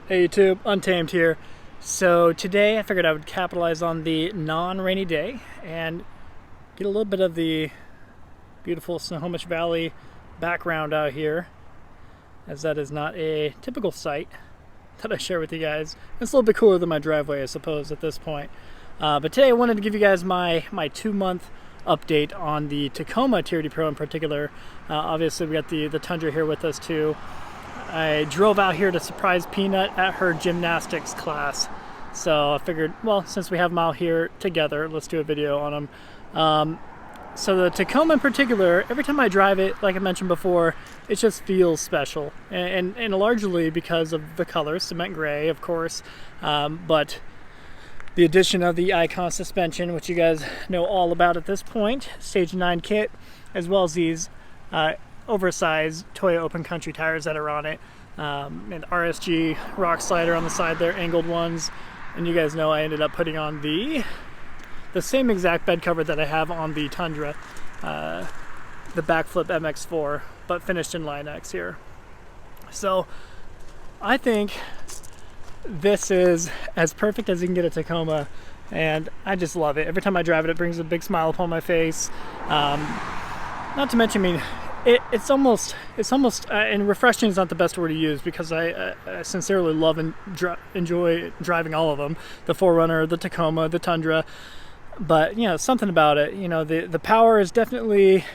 Hey YouTube, Untamed here. So today I figured I would capitalize on the non-rainy day and get a little bit of the beautiful Snohomish Valley background out here, as that is not a typical sight that I share with you guys. It's a little bit cooler than my driveway, I suppose, at this point. But today I wanted to give you guys my 2-month update on the Tacoma TRD Pro in particular. Obviously we got the Tundra here with us too. I drove out here to surprise Peanut at her gymnastics class. So I figured, well, since we have them out here together, let's do a video on them. So the Tacoma in particular, every time I drive it, like I mentioned before, it just feels special. And largely because of the color, cement gray, of course. But the addition of the Icon suspension, which you guys know all about at this point, Stage 9 kit, as well as these oversized Toyo Open Country tires that are on it, and RSG rock slider on the side there, angled ones. And you guys know I ended up putting on the same exact bed cover that I have on the Tundra, the backflip MX4, but finished in Line X here. So I think this is as perfect as you can get a Tacoma, and I just love it. Every time I drive it, it brings a big smile upon my face. Not to mention, I mean, it's almost and refreshing is not the best word to use, because I sincerely love and enjoy driving all of them, the 4Runner, the Tacoma, the Tundra. But you know, something about it, you know, the power is definitely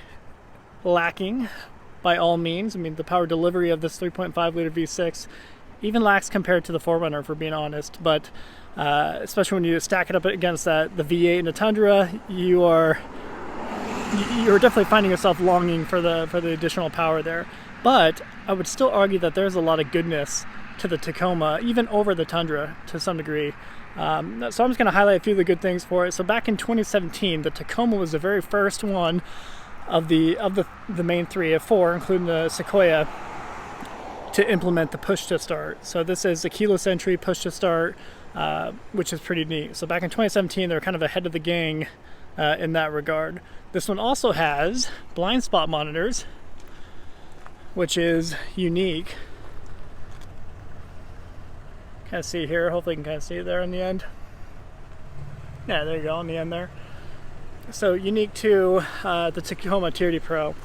lacking by all means. I mean, the power delivery of this 3.5 liter V6 even lacks compared to the 4Runner, for being honest. But especially when you stack it up against the V8 and the Tundra, you're definitely finding yourself longing for the additional power there. But I would still argue that there's a lot of goodness to the Tacoma, even over the Tundra to some degree. So I'm just going to highlight a few of the good things for it. So back in 2017, the Tacoma was the very first one of the main three, of four, including the Sequoia, to implement the push to start. So this is the keyless entry push to start, which is pretty neat. So back in 2017, they were kind of ahead of the gang in that regard. This one also has blind spot monitors, which is unique. Kind of see here, hopefully you can kind of see it there in the end. Yeah, there you go, in the end there. So unique to the Tacoma TRD Pro.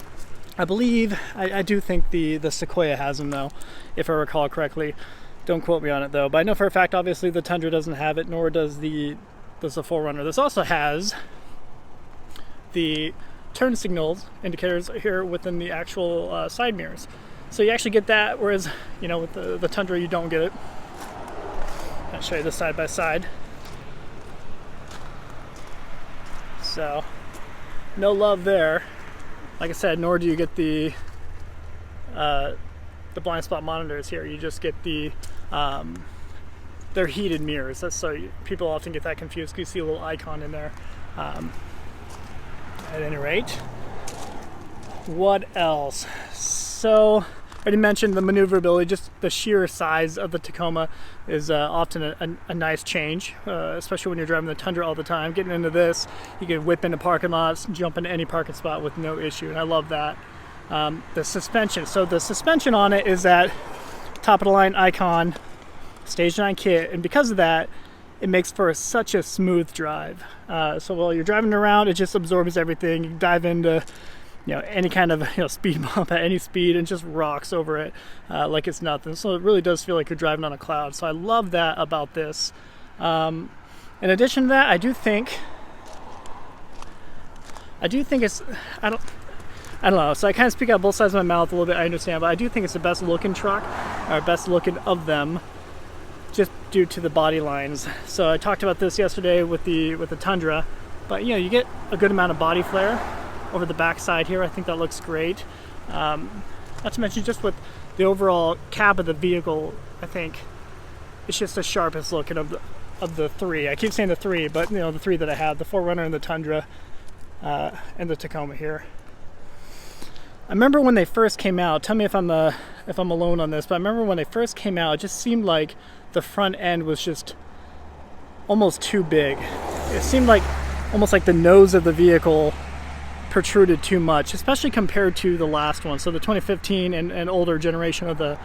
I believe, I do think the Sequoia has them though, if I recall correctly. Don't quote me on it though, but I know for a fact obviously the Tundra doesn't have it, nor does the 4Runner. This also has the turn signals indicators here within the actual side mirrors. So you actually get that, whereas, you know, with the Tundra you don't get it. I'll show you this side by side. So no love there. Like I said, nor do you get the blind spot monitors here. You just get they're heated mirrors. That's, so people often get that confused. You see a little icon in there. At any rate, what else? So I already mentioned the maneuverability. Just the sheer size of the Tacoma is often a nice change, especially when you're driving the Tundra all the time. Getting into this, you can whip into parking lots, jump into any parking spot with no issue, and I love that. The suspension. So the suspension on it is that top of the line Icon Stage 9 kit, and because of that, it makes for such a smooth drive. So while you're driving around, it just absorbs everything. You can dive into, you know, any kind of, you know, speed bump at any speed and just rocks over it like it's nothing. So it really does feel like you're driving on a cloud. So I love that about this. In addition to that, I do think it's, I don't know. So I kind of speak out both sides of my mouth a little bit. I understand, but I do think it's the best looking truck, or best looking of them, just due to the body lines. So I talked about this yesterday with the Tundra, but you know, you get a good amount of body flare over the back side here. I think that looks great. Not to mention just with the overall cab of the vehicle, I think it's just the sharpest looking of the three. I keep saying the three, but you know, the three that I have, the 4Runner and the Tundra and the Tacoma here. I remember when they first came out, tell me if I'm alone on this, but I remember when they first came out, it just seemed like the front end was just almost too big. It seemed like almost like the nose of the vehicle protruded too much, especially compared to the last one. So the 2015 and older generation of the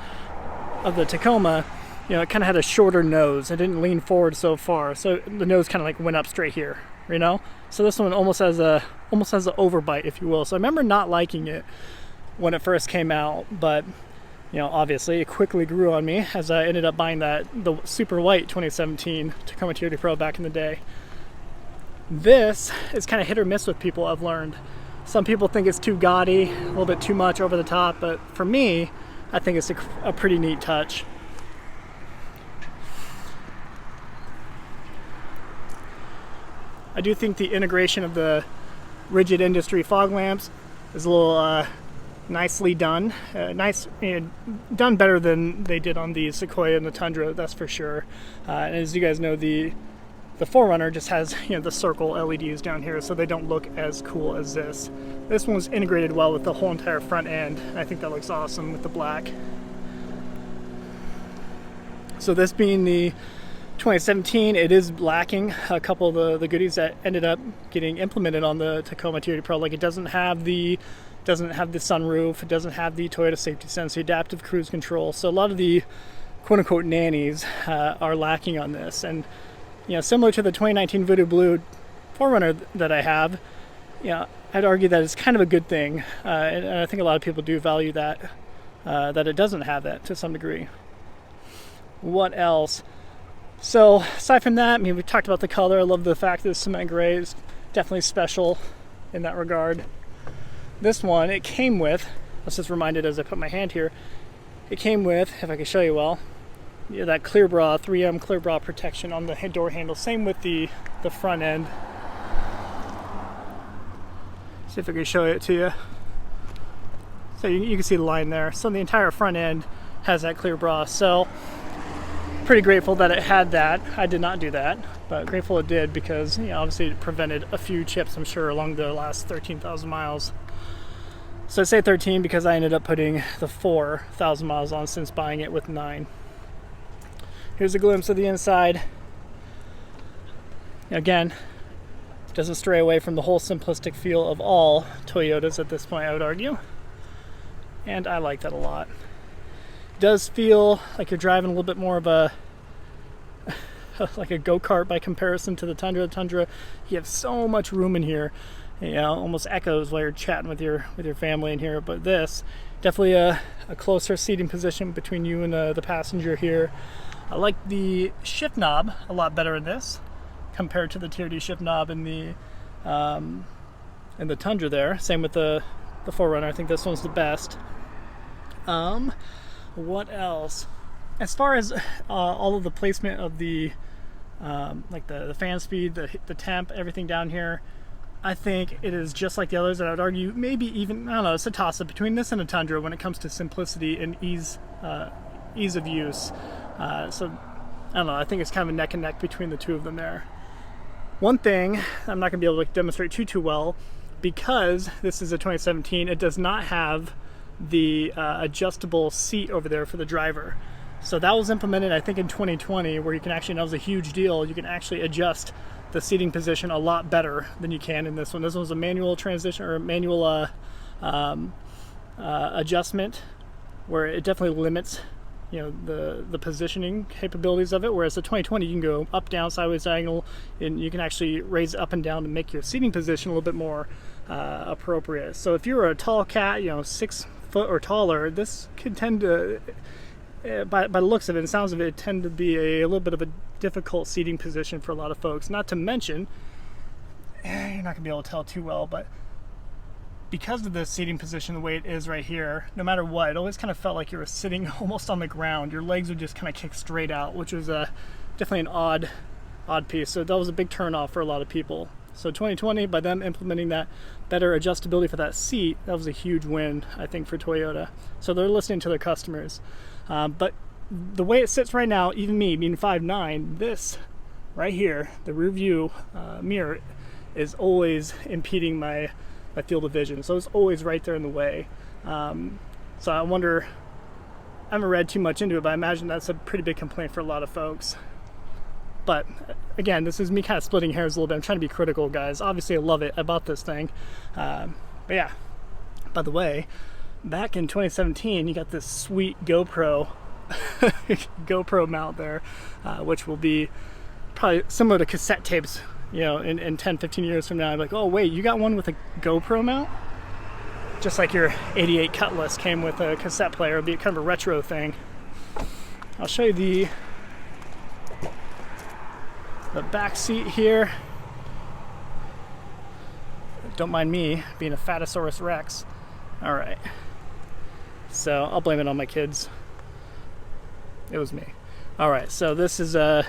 Tacoma, you know, it kind of had a shorter nose. It didn't lean forward so far, so the nose kind of like went up straight here, you know. So this one almost has an overbite, if you will. So I remember not liking it when it first came out, but you know, obviously it quickly grew on me as I ended up buying the super white 2017 Tacoma TRD Pro back in the day. This is kind of hit or miss with people, I've learned. Some people think it's too gaudy, a little bit too much over the top, but for me, I think it's a pretty neat touch. I do think the integration of the rigid industry fog lamps is a little nicely done. Done better than they did on the Sequoia and the Tundra, that's for sure. And as you guys know, the 4Runner just has, you know, the circle LEDs down here, so they don't look as cool as this. This one's integrated well with the whole entire front end. I think that looks awesome with the black. So this being the 2017, it is lacking a couple of the goodies that ended up getting implemented on the Tacoma TRD Pro. Like, it doesn't have the sunroof, it doesn't have the Toyota safety sense, the adaptive cruise control. So a lot of the quote-unquote nannies are lacking on this. And you know, similar to the 2019 Voodoo Blue 4Runner that I have, you know, I'd argue that it's kind of a good thing, and I think a lot of people do value that it doesn't have that to some degree. What else? So aside from that, I mean, we talked about the color. I love the fact that the cement gray is definitely special in that regard. This one, it came with, I was just reminded as I put my hand here, it came with, if I can show you well, yeah, that clear bra, 3M clear bra protection on the door handle. Same with the front end. See if I can show it to you. So you can see the line there. So the entire front end has that clear bra. So pretty grateful that it had that. I did not do that, but grateful it did, because, you know, obviously it prevented a few chips, I'm sure, along the last 13,000 miles. So I say 13 because I ended up putting the 4,000 miles on since buying it with 9. Here's a glimpse of the inside. Again, doesn't stray away from the whole simplistic feel of all Toyotas at this point, I would argue. And I like that a lot. It does feel like you're driving a little bit more of a like a go-kart by comparison to the Tundra. The Tundra, you have so much room in here, you know, almost echoes while you're chatting with your family in here. But this, definitely a closer seating position between you and the passenger here. I like the shift knob a lot better in this compared to the TRD shift knob in the Tundra there. Same with the 4Runner. I think this one's the best. What else? As far as all of the placement of the like the fan speed, the temp, everything down here, I think it is just like the others. And I would argue maybe even, I don't know, it's a toss-up between this and a Tundra when it comes to simplicity and ease of use. So I don't know, I think it's kind of a neck and neck between the two of them there. One thing I'm not going to be able to demonstrate too well, because this is a 2017, it does not have the adjustable seat over there for the driver. So that was implemented, I think, in 2020, where you can actually, and that was a huge deal, you can actually adjust the seating position a lot better than you can in this one. This one was a manual transition, or a manual adjustment, where it definitely limits, you know, the positioning capabilities of it. Whereas the 2020, you can go up, down, sideways, diagonal, and you can actually raise up and down to make your seating position a little bit more appropriate. So if you're a tall cat, you know, 6 foot or taller, this could tend to, by the looks of it and sounds of it, tend to be a little bit of a difficult seating position for a lot of folks. Not to mention, you're not gonna be able to tell too well, but because of the seating position the way it is right here, no matter what, it always kind of felt like you were sitting almost on the ground. Your legs would just kind of kick straight out, which was definitely an odd piece. So that was a big turn off for a lot of people. So 2020, by them implementing that better adjustability for that seat, that was a huge win, I think, for Toyota. So they're listening to their customers. But the way it sits right now, even me being 5'9", this right here, the rear view mirror, is always impeding my field of vision. So it's always right there in the way. So I wonder, I haven't read too much into it, but I imagine that's a pretty big complaint for a lot of folks. But again, this is me kind of splitting hairs a little bit. I'm trying to be critical, guys. Obviously, I love it. I bought this thing. But yeah, by the way, back in 2017, you got this sweet GoPro GoPro mount there, which will be probably similar to cassette tapes, you know, in 10-15 years from now. I'm like, oh wait, you got one with a GoPro mount? Just like your 88 Cutlass came with a cassette player. It'll be kind of a retro thing. I'll show you the back seat here. Don't mind me being a Fatosaurus Rex. All right, so I'll blame it on my kids. It was me. All right, so this is a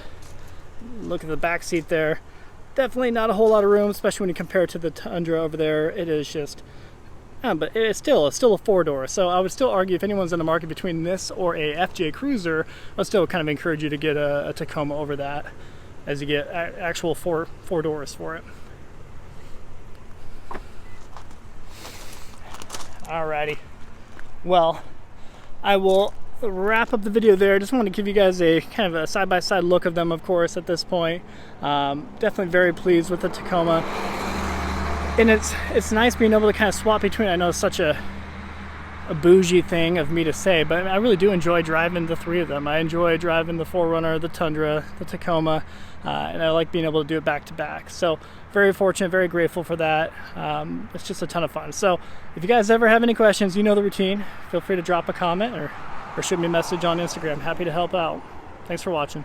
look at the back seat there. Definitely not a whole lot of room, especially when you compare it to the Tundra over there. It is just, but it's still a 4-door. So I would still argue if anyone's in the market between this or a FJ Cruiser, I'd still kind of encourage you to get a Tacoma over that, as you get actual four doors for it. Alrighty, well, I will wrap up the video there. Just want to give you guys a kind of a side-by-side look of them, of course, at this point. Definitely very pleased with the Tacoma, and it's nice being able to kind of swap between. I know it's such a bougie thing of me to say, but I really do enjoy driving the three of them. I enjoy driving the 4Runner, the Tundra, the Tacoma, and I like being able to do it back to back. So very fortunate, very grateful for that. It's just a ton of fun. So if you guys ever have any questions, you know the routine. Feel free to drop a comment or shoot me a message on Instagram. Happy to help out. Thanks for watching.